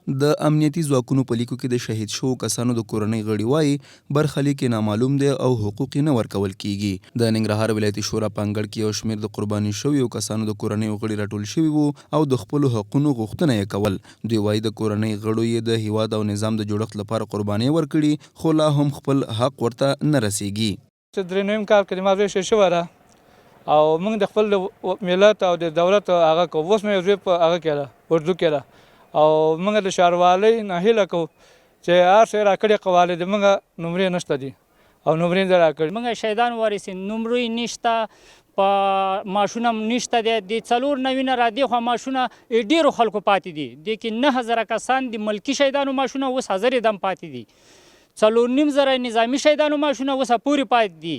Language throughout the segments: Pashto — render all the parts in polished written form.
د امنیتي ځواکونو په لیکو کې د شهید شوو کسانو د کورنۍ غړي وایي برخلیک یې نامعلوم دی او حقوق یې نه ورکول کیږي. د ننګرهار ولایتي شورا په انګړ کې یو شمېر د قرباني شویو کسانو د کورنۍ غړي راټول شوي وو او د خپلو حقونو غوښتنه یې کول. دوی وایي د کورنۍ غړو یې د هیواد او نظام د جوړښت لپاره قربانۍ ورکړي خو لا هم خپل حق ورته نه رسیږي. چې درې نیم کال کې ما زوی شوی ده او موږ د خپل ملت او د دولت هغه کوو. اوس مې زوی په هغه کې ده اردو کې ده او موږ د ښاروالۍ نه هیله کوو چې هر څه راکړي قواله د موږ نمرې نشته دي او نمرې نه راکړي. موږ شهیدان وارثین نمرې نشته په ماشونه نشته دی د 4 را دي خو ماشونه ډیرو خلکو پاتې دي د کې 9000 کسان د ملکی شهیدانو ماشونه اوس 1000 دم پاتې دي 4.5 نظامی شهیدانو ماشونه اوس پورې پاتې دي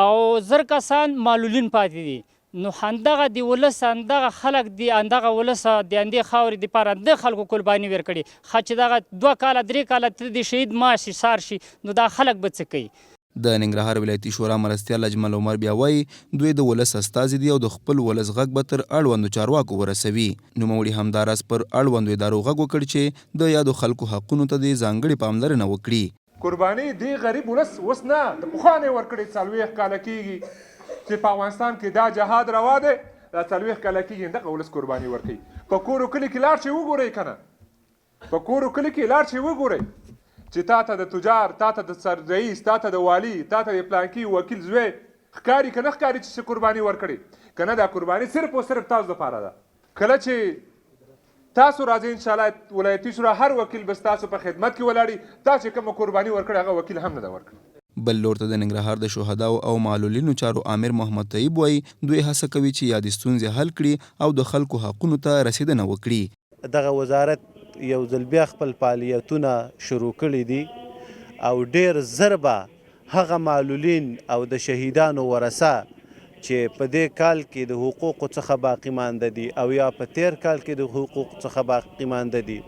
او 1000 کسان معلولین پاتې دي. نو همدغه د ولس همدغه خلک د همدغه ولس د همدې خاورې دپاره د خلکو قرباني ورکړي ښه چې دغه 2 کاله 3 کاله ته د شهید ماش سار شي نو دا خلک به څه کوي. د ننګرهار ولایتي شورا مرستیال اجمل عمر بیا وایي دوی د ولس استازي دي او د خپل ولس غږ به تر اړوندو چارواکو ورسوي. نوموړي همداراز پر اړوندو ادارو غږ وکړ چې د یادو خلکو حقونو ته د ځانګړې پاملرنه وکړي. قرباني دی غریب ولس اوس نه د پخوا نه ورکړې 40 کاله کېږي چې په افغانستان کې دا جهاد روا دی دا 40 کاله کېږي دغه ولس قرباني ورکوي. په کور و کلي کې لاړ شئ وګورئ که نه په کور و کلي کې لاړ شئ وګورئ چې تا ته د تجار تا ته د رئیس تا ته د والي تا ته د پلانکي وکیل زوی ښکاري که نه ښکاري چې قرباني ورکړي که نه دا قرباني صرف او صرف تاسو دپاره ده. کله چې تاسو راځئ انشاءالله ولایتي شورا هر وکیل به ستاسو په خدمت کې ولاړي. تاسو چې کومه قرباني ورکړې هغه وکیل هم نه ده ورکړي. بل لور ته د ننګرهار د شهداو او معلولینو چارو امیر محمد طیب وایي دوی هڅه کوي چې یادې ستونزې حل کړي او د خلکو حقونو ته رسیدنه وکړي. دغه وزارت یو ځل بیا خپل فعالیتونه شروع کړي دي او ډیر زر به هغه معلولین او د شهیدانو ورثه چې په دې کال کې د حقوقو څخه باقی مانده دي او یا په 13 کال کې د حقوقو څخه باقی مانده دي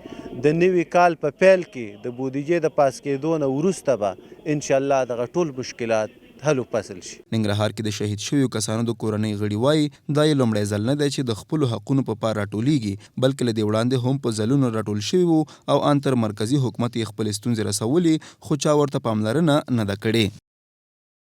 د نوي کال په پیل کې د بودیجې د پاس کېدو نه وروسته به انشاءالله دغه ټول مشکلات حل فصل شي. ننګرهار کې د شهید شویو کسانو د کورنۍ غړي وایي دا یې لومړی ځل نه دی چې د خپلو حقونو په پار راټولیږي بلکې له دې وړاندې هم په ځلونو راټول شوي وو او ان تر مرکزي حکومت یې خپلې ستونزې رسولې خو چا ورته پاملرنه نه ده کړې.